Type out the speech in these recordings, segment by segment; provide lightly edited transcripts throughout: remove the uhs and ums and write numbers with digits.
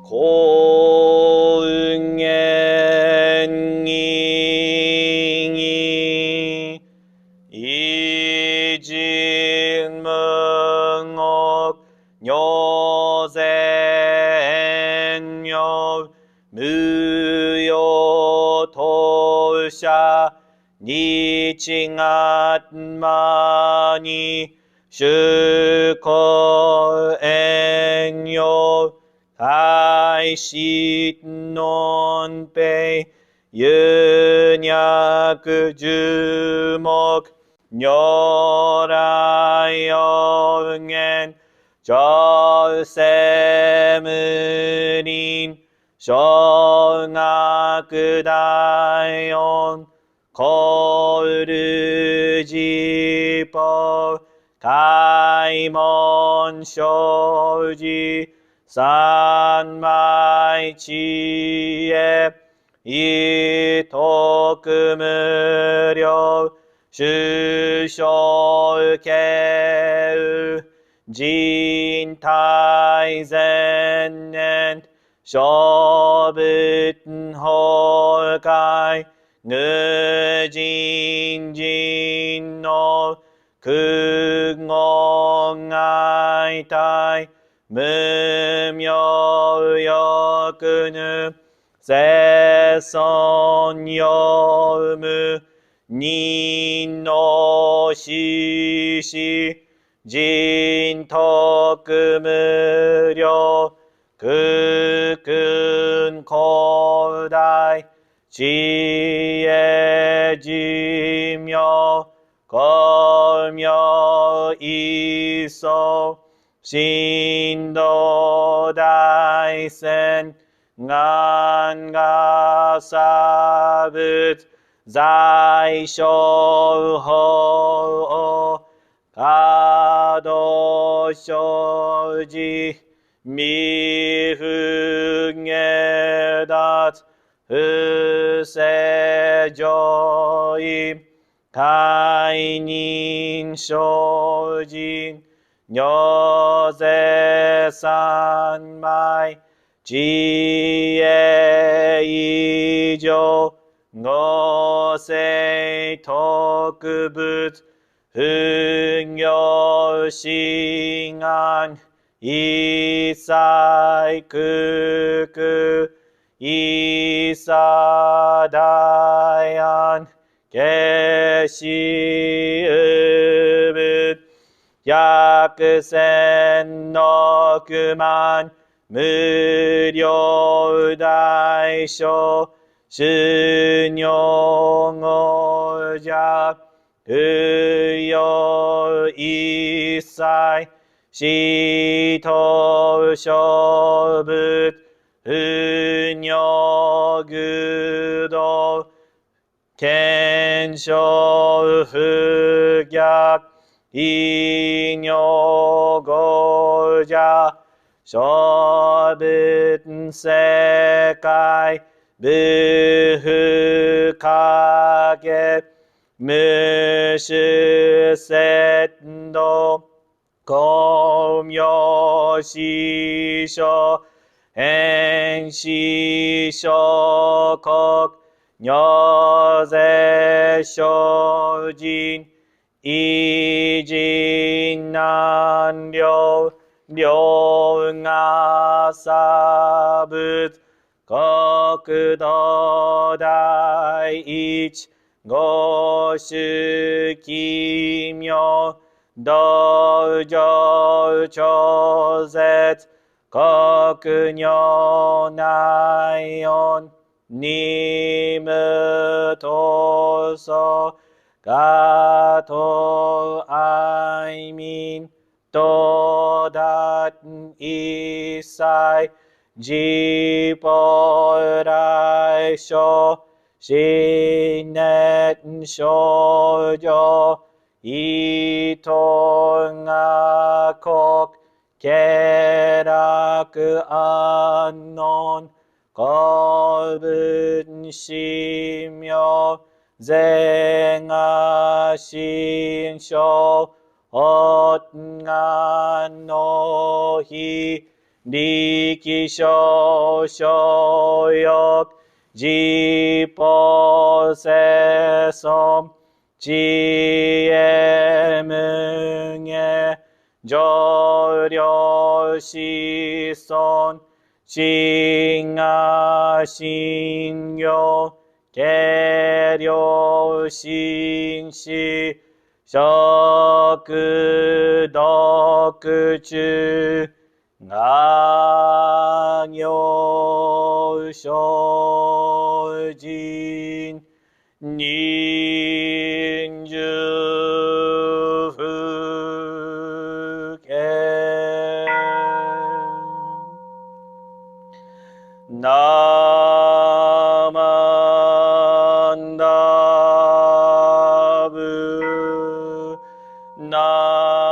公言に一人無我如善よ無用当社日月間に主公縁よ大師のんぺい有脈十目如来有言上世無輪小学大音コールジポ開門生寺三昧知恵意徳無量主生慶人体善念小仏崩壊無人人の空言外体無明欲ぬ世尊用無人の死死人徳無量空君広大知恵寿命光明一層神道大仙願が差仏在所法華道生寺未不下脱不正上位解任精進如是三昧知恵以上五世特仏不行志願一切空空一切大安決しうぶ百千億万無量大小修行語者不要一切使徒諸仏不尿愚道賢聖不逆異尿語者諸仏世界不不影無種節道光明師匠変師匠国如是精進異人難量量が差仏国土第一五種奇妙道場超絶国如内音 니무토소 가토 아이민 도닷 이사이 지보라이쇼 신넷 쇼조 이통아콕 게라그 안논 거분시며 쟁아신쇼 엇간노히 니기쇼쇼역 지보세섬 지혜명예 조려시손 싱아싱요 계려싱시 셔그덕그주 낭요쇼진 닌주후게 나만다부 나만다부 나만다부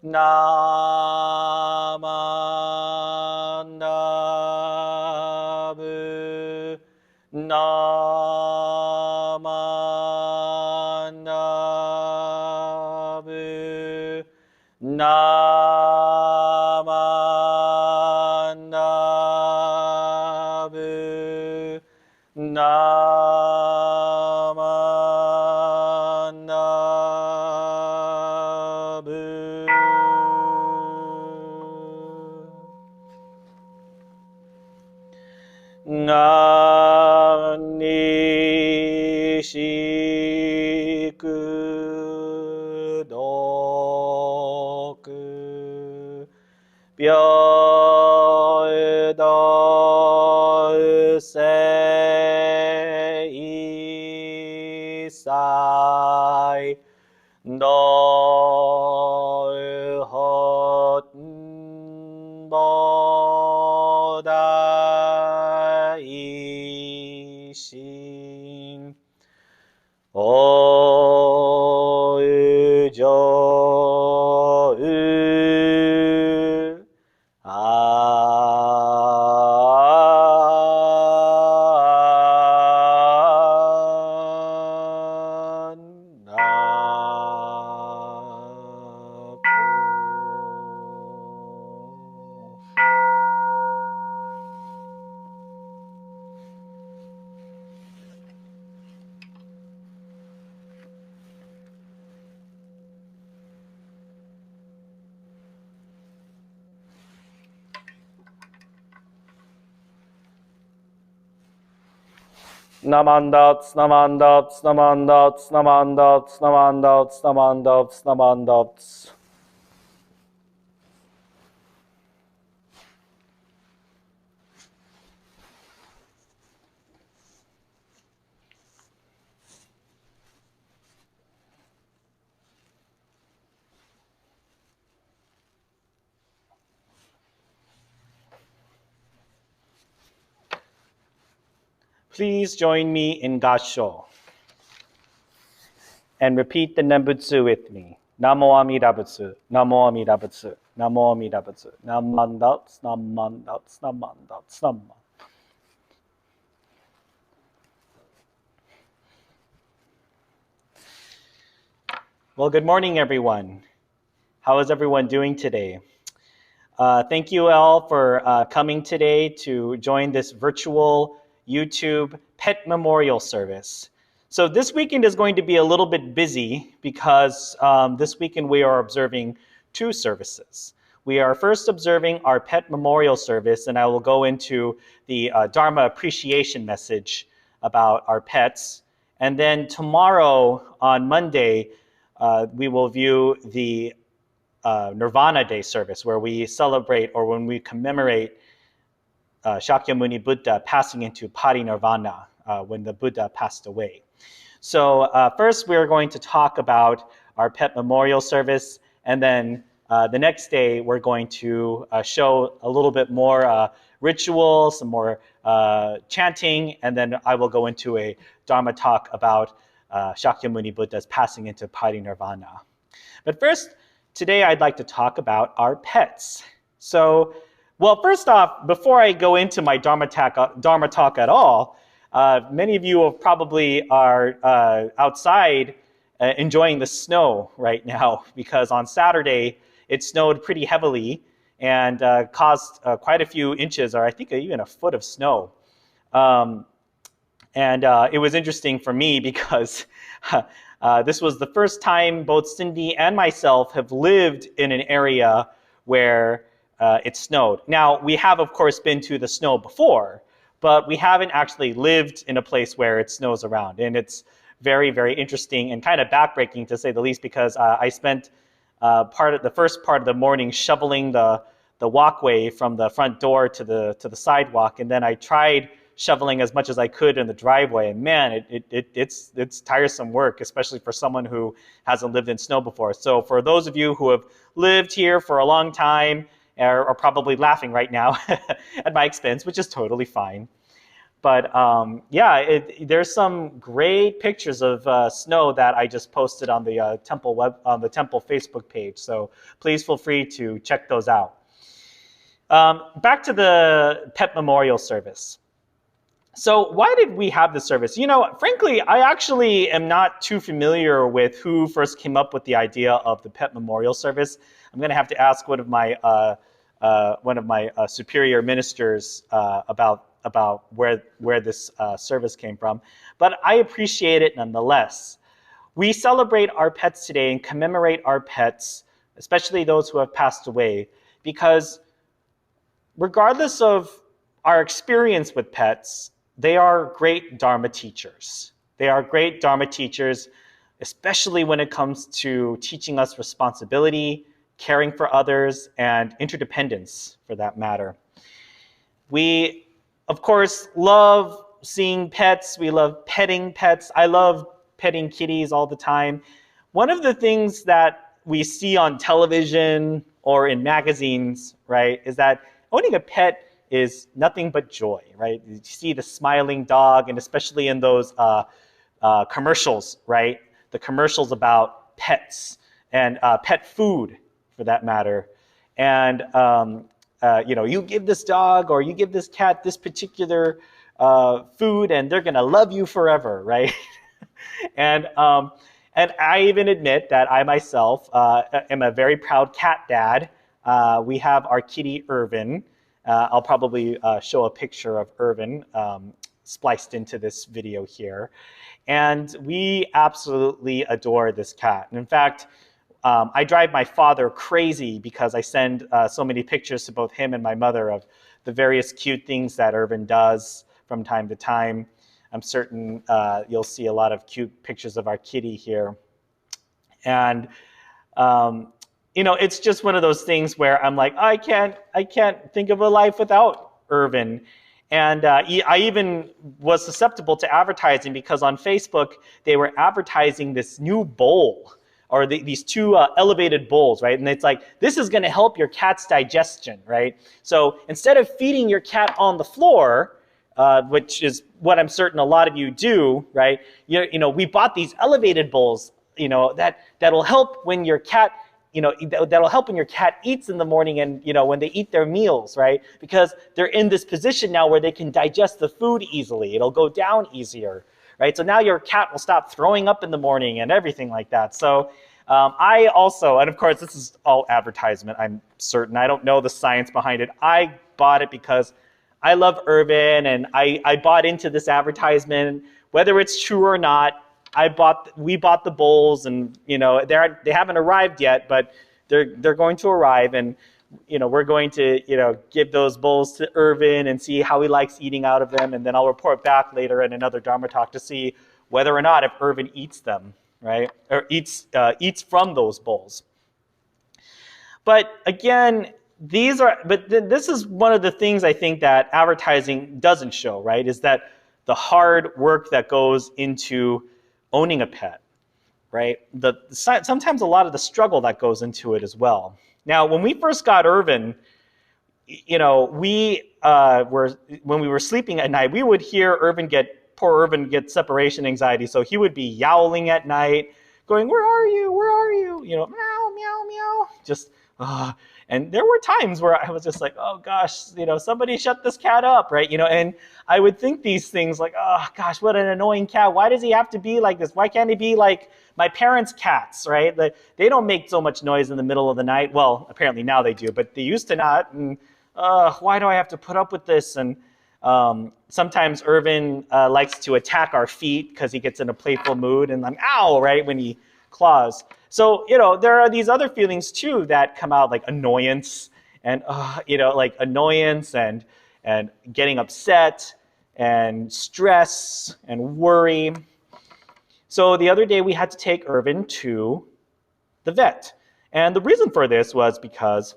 나만다부 나만다부 나만다부 나니시그도그 뼈덜세이사이 너헛보다이신 어의저의 Namandats, namandats, namandats, namandats, namandats, namandats, namandats. Please join me in Gasho and repeat the Nembutsu with me. Namo Amida Butsu, Namo Amida Butsu, Namo Amida Butsu, Namandats, Namandats, Namandats, Namandats. Well, good morning, everyone. How is everyone doing today? Thank you all for coming today to join this virtual YouTube pet memorial service. So this weekend is going to be a little bit busy because this weekend we are observing two services. We are first observing our pet memorial service, and I will go into the Dharma appreciation message about our pets. And then tomorrow on Monday, we will view the Nirvana Day service, where we celebrate or when we commemorate Shakyamuni Buddha passing into parinirvana when the Buddha passed away. So first we're going to talk about our pet memorial service, and then the next day we're going to show a little bit more ritual, some more chanting, and then I will go into a Dharma talk about Shakyamuni Buddha's passing into parinirvana. But first, today I'd like to talk about our pets. So, well, first off, before I go into my Dharma talk at all, many of you probably are outside enjoying the snow right now, because on Saturday it snowed pretty heavily and caused quite a few inches, or I think even a foot of snow. And it was interesting for me because this was the first time both Cindy and myself have lived in an area where it snowed. Now, we have, of course, been to the snow before, but we haven't actually lived in a place where it snows around. And it's very, very interesting and kind of backbreaking, to say the least, because I spent the first part of the morning shoveling the walkway from the front door to the sidewalk, and then I tried shoveling as much as I could in the driveway. And man, it's tiresome work, especially for someone who hasn't lived in snow before. So for those of you who have lived here for a long time are probably laughing right now at my expense, which is totally fine. But yeah, there's some great pictures of snow that I just posted on the temple temple Facebook page. So please feel free to check those out. Back to the pet memorial service. So why did we have this service? You know, frankly, I actually am not too familiar with who first came up with the idea of the pet memorial service. I'm going to have to ask one of my superior ministers about where this service came from. But I appreciate it nonetheless. We celebrate our pets today and commemorate our pets, especially those who have passed away, because regardless of our experience with pets, they are great Dharma teachers. They are great Dharma teachers, especially when it comes to teaching us responsibility, caring for others, and interdependence, for that matter. We, of course, love seeing pets. We love petting pets. I love petting kitties all the time. One of the things that we see on television or in magazines, right, is that owning a pet is nothing but joy, right? You see the smiling dog, and especially in those commercials, right? The commercials about pets and pet food, for that matter. And you know, you give this dog or you give this cat this particular food, and they're gonna love you forever, right? And I even admit that I myself am a very proud cat dad. We have our kitty Irvin. I'll probably show a picture of Irvin spliced into this video here. And we absolutely adore this cat. And in fact, I drive my father crazy because I send so many pictures to both him and my mother of the various cute things that Irvin does from time to time. I'm certain you'll see a lot of cute pictures of our kitty here. And you know, it's just one of those things where I'm like, I can't think of a life without Irvin. And I even was susceptible to advertising because on Facebook, they were advertising this new bowl, or these two elevated bowls, right? And it's like, this is going to help your cat's digestion, right? So instead of feeding your cat on the floor, which is what I'm certain a lot of you do, right? You know, we bought these elevated bowls, you know, that'll help when your cat, you know, that'll help when your cat eats in the morning and, you know, when they eat their meals, right? Because they're in this position now where they can digest the food easily. It'll go down easier, right? So now your cat will stop throwing up in the morning and everything like that. So I also, and of course, this is all advertisement, I'm certain. I don't know the science behind it. I bought it because I love Irvin, and I bought into this advertisement. Whether it's true or not, we bought the bowls, and you know they haven't arrived yet, but they're going to arrive, and you know we're going to give those bowls to Irvin and see how he likes eating out of them, and then I'll report back later in another Dharma talk to see whether or not if Irvin eats them, right, or eats from those bowls. But again, this is one of the things I think that advertising doesn't show, right? Is that the hard work that goes into owning a pet, right? Sometimes a lot of the struggle that goes into it as well. Now, when we first got Irvin, we were when we were sleeping at night, we would hear poor Irvin get separation anxiety. So he would be yowling at night, going, "Where are you? Where are you?" Meow, meow, meow. Just, and there were times where I was just like, "Oh gosh, somebody shut this cat up," right? And I would think these things like, "Oh gosh, what an annoying cat. Why does he have to be like this? Why can't he be like my parents' cats, right? They don't make so much noise in the middle of the night. Well, apparently now they do, but they used to not. And why do I have to put up with this?" And sometimes Irvin likes to attack our feet because he gets in a playful mood, and I'm ow, right, when he claws. So, there are these other feelings too that come out, like annoyance and, like annoyance and getting upset and stress and worry. So the other day we had to take Irvin to the vet. And the reason for this was because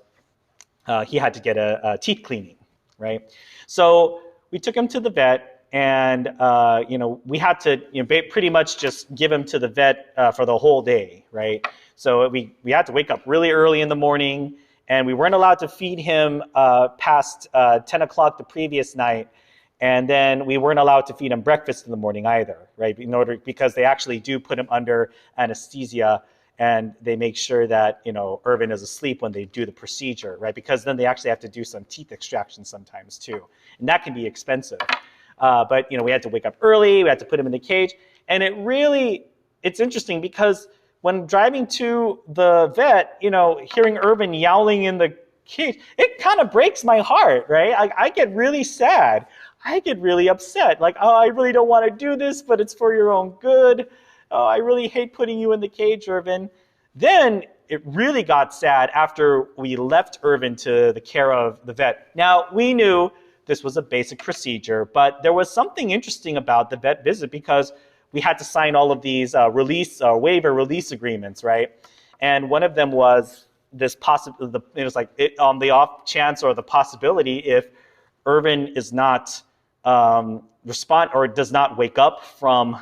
he had to get a teeth cleaning, right? So we took him to the vet, and we had to pretty much just give him to the vet for the whole day, right? So we had to wake up really early in the morning, and we weren't allowed to feed him past 10 o'clock the previous night. And then we weren't allowed to feed him breakfast in the morning either, right? Because they actually do put him under anesthesia, and they make sure that Irvin is asleep when they do the procedure, right? Because then they actually have to do some teeth extraction sometimes too, and that can be expensive. But we had to wake up early, we had to put him in the cage, and it's interesting because when driving to the vet, hearing Irvin yowling in the cage, it kind of breaks my heart, right? I get really sad. I get really upset. Like, oh, I really don't want to do this, but it's for your own good. Oh, I really hate putting you in the cage, Irvin. Then it really got sad after we left Irvin to the care of the vet. Now, we knew this was a basic procedure, but there was something interesting about the vet visit because we had to sign all of these waiver release agreements, right? And one of them was this it was like on the off chance or the possibility if Irvin is not respond or does not wake up from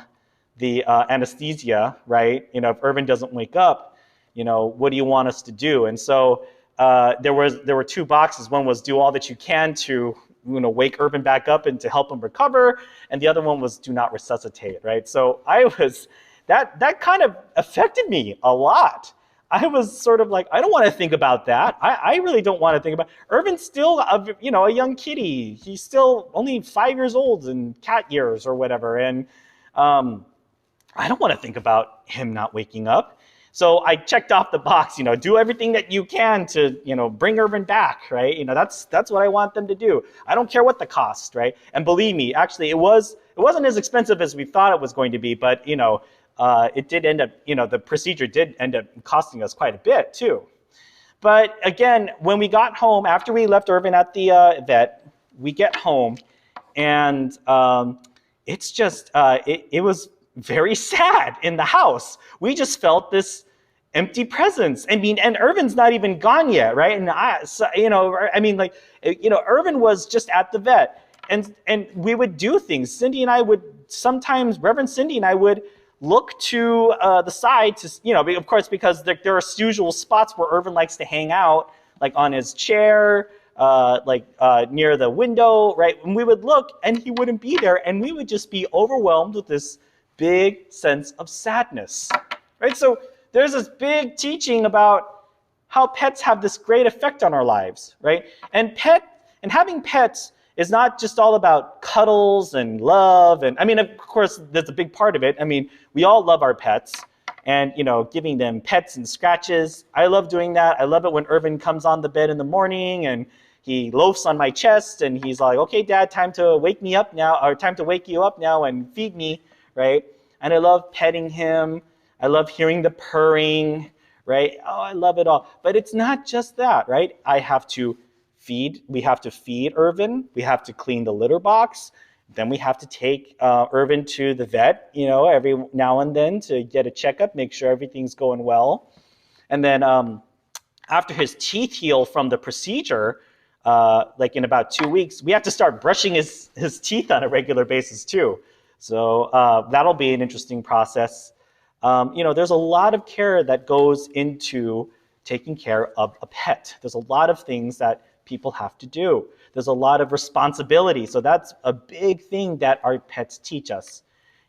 the anesthesia, right? If Irvin doesn't wake up, what do you want us to do? And so there were two boxes. One was do all that you can to wake Irvin back up and to help him recover, and the other one was do not resuscitate, right? So that kind of affected me a lot. I was sort of like, I don't want to think about that. I really don't want to think about Irvin's still a young kitty. He's still only 5 years old in cat years or whatever, and I don't want to think about him not waking up. So I checked off the box, do everything that you can to, bring Irvin back, right? That's what I want them to do. I don't care what the cost, right? And believe me, actually, it wasn't as expensive as we thought it was going to be, but it did end up, the procedure did end up costing us quite a bit too. But again, when we got home, after we left Irvin at the vet, we get home, and it's just, it was very sad in the house. We just felt this empty presence. I mean, and Irvin's not even gone yet, right? And Irvin was just at the vet, and we would do things. Cindy and I would sometimes, Reverend Cindy and I would look to the side to, of course, because there are usual spots where Irvin likes to hang out, like on his chair, near the window, right? And we would look, and he wouldn't be there, and we would just be overwhelmed with this big sense of sadness, right? So there's this big teaching about how pets have this great effect on our lives, right? And having pets is not just all about cuddles and love, and of course, there's a big part of it. We all love our pets, and giving them pets and scratches. I love doing that. I love it when Irvin comes on the bed in the morning and he loafs on my chest, and he's like, "Okay, Dad, time to wake me up now, or time to wake you up now and feed me." Right? And I love petting him. I love hearing the purring, right? Oh, I love it all. But it's not just that, right? We have to feed Irvin. We have to clean the litter box. Then we have to take Irvin to the vet, every now and then to get a checkup, make sure everything's going well. And then after his teeth heal from the procedure, like in about 2 weeks, we have to start brushing his teeth on a regular basis too. So that'll be an interesting process. There's a lot of care that goes into taking care of a pet. There's a lot of things that people have to do. There's a lot of responsibility. So that's a big thing that our pets teach us.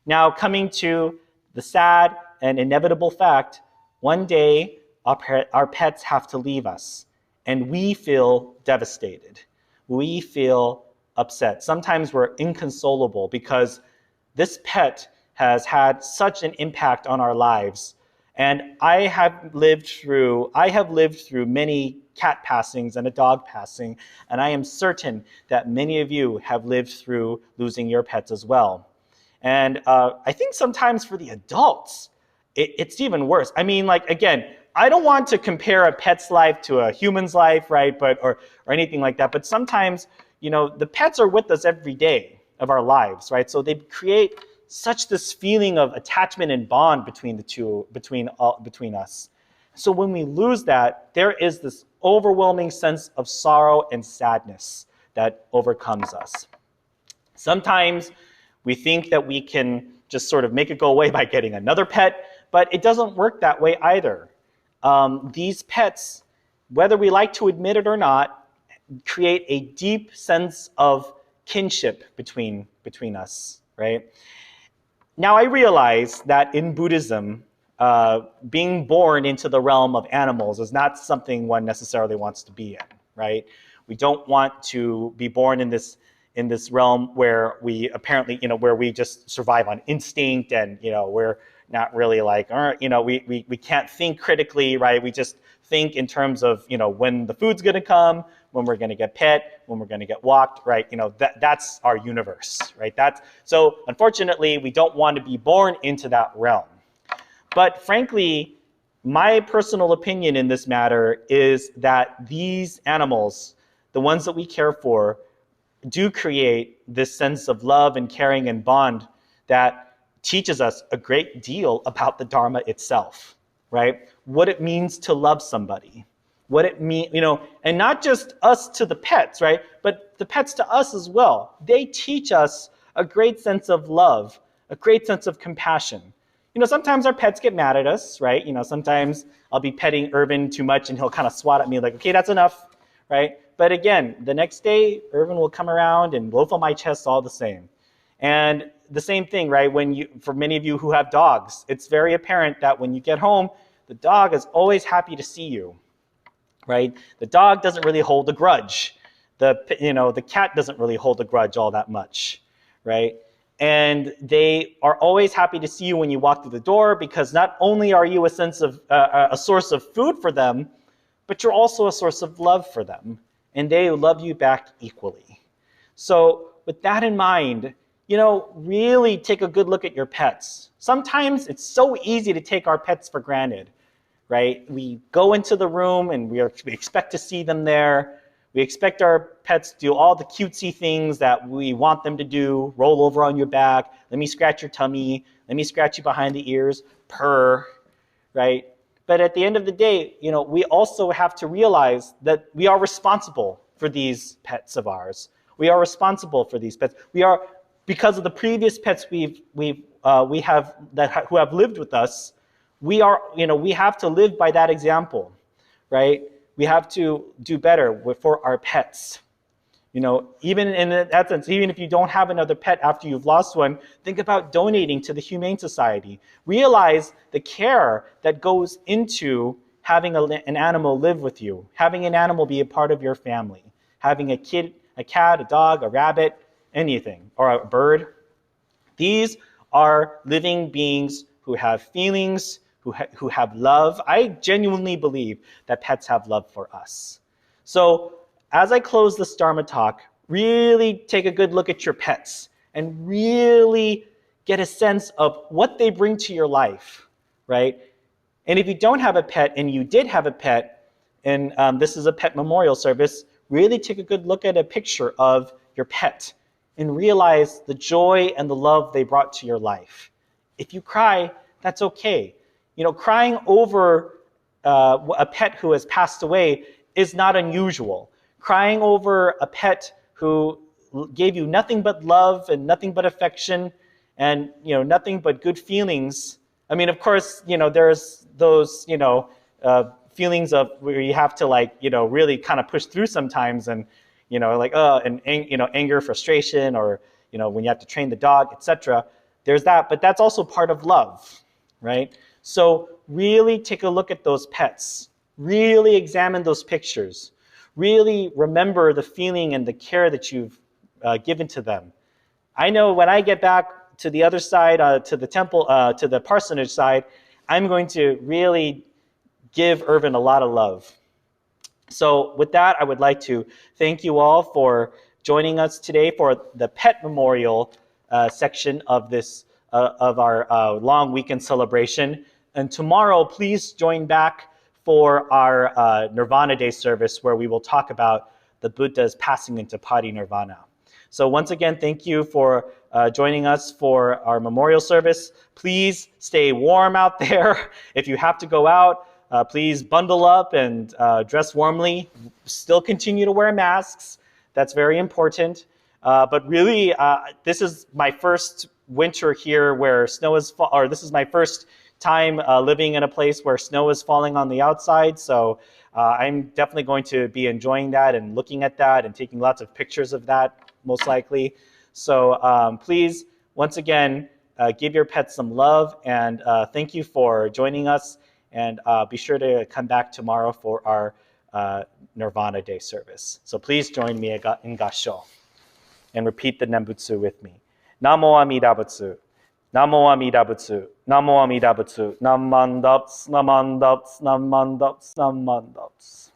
Now, coming to the sad and inevitable fact, one day our pets have to leave us, and we feel devastated. We feel upset. Sometimes we're inconsolable because this pet has had such an impact on our lives. And I have lived through many cat passings and a dog passing, and I am certain that many of you have lived through losing your pets as well. And I think sometimes for the adults, it's even worse. I mean, like, again, I don't want to compare a pet's life to a human's life, right? Or anything like that. But sometimes, the pets are with us every day of our lives, right? So they create such this feeling of attachment and bond between the two, between us. So when we lose that, there is this overwhelming sense of sorrow and sadness that overcomes us. Sometimes we think that we can just sort of make it go away by getting another pet, but it doesn't work that way either. These pets, whether we like to admit it or not, create a deep sense of kinship between us, right? Now, I realize that in Buddhism, being born into the realm of animals is not something one necessarily wants to be in, right? We don't want to be born in this realm where we apparently, where we just survive on instinct, and we're not really like, we can't think critically, right? We just think in terms of when the food's going to come, when we're going to get pet, when we're going to get walked, right? That's our universe, right? So unfortunately, we don't want to be born into that realm. But frankly, my personal opinion in this matter is that these animals, the ones that we care for, do create this sense of love and caring and bond that teaches us a great deal about the Dharma itself, right? What it means to love somebody, what it means, and not just us to the pets, right? But the pets to us as well. They teach us a great sense of love, a great sense of compassion. Sometimes our pets get mad at us, right? Sometimes I'll be petting Irvin too much and he'll kind of swat at me like, okay, that's enough, right? But again, the next day, Irvin will come around and loaf on my chest all the same. And the same thing, right? For many of you who have dogs, it's very apparent that when you get home, the dog is always happy to see you, right? The dog doesn't really hold a grudge. The cat doesn't really hold a grudge all that much, right? And they are always happy to see you when you walk through the door, because not only are you a source of food for them, but you're also a source of love for them, and they love you back equally. So with that in mind, really take a good look at your pets. Sometimes it's so easy to take our pets for granted, right? We go into the room and we expect to see them there. We expect our pets to do all the cutesy things that we want them to do, roll over on your back, let me scratch your tummy, let me scratch you behind the ears, purr, right? But at the end of the day, we also have to realize that we are responsible for these pets of ours. We are responsible for these pets. We are, because of the previous pets who have lived with us, we have to live by that example, right? We have to do better for our pets. Even in that sense, even if you don't have another pet after you've lost one, think about donating to the Humane Society. Realize the care that goes into having an animal live with you, having an animal be a part of your family, having a cat, a dog, a rabbit, anything, or a bird. These are living beings who have feelings, who have love. I genuinely believe that pets have love for us. So as I close this Dharma talk, really take a good look at your pets and really get a sense of what they bring to your life, right? And if you don't have a pet and you did have a pet, and this is a pet memorial service, really take a good look at a picture of your pet and realize the joy and the love they brought to your life. If you cry, that's okay. Crying over a pet who has passed away is not unusual. Crying over a pet who gave you nothing but love and nothing but affection and nothing but good feelings. I mean, of course, there's those feelings of where you have to really kind of push through sometimes, and anger, frustration, or when you have to train the dog, etc. There's that, but that's also part of love, right? So really take a look at those pets. Really examine those pictures. Really remember the feeling and the care that you've given to them. I know when I get back to the other side, to the temple, to the parsonage side, I'm going to really give Irvin a lot of love. So with that, I would like to thank you all for joining us today for the Pet Memorial section of this of our long weekend celebration. And tomorrow, please join back for our Nirvana Day service, where we will talk about the Buddha's passing into parinirvana. So once again, thank you for joining us for our memorial service. Please stay warm out there. If you have to go out, please bundle up and dress warmly. Still continue to wear masks. That's very important. But really, this is my first winter here where snow is, or this is my first time living in a place where snow is falling on the outside. So I'm definitely going to be enjoying that and looking at that and taking lots of pictures of that, most likely. So please, once again, give your pets some love, and thank you for joining us. And be sure to come back tomorrow for our Nirvana Day service. So please join me in Gassho and repeat the Nembutsu with me. Namo Amida Butsu. Namo Amida Butsu. Namo Amida Butsu. Namandaps, namandaps, namandaps, namandaps.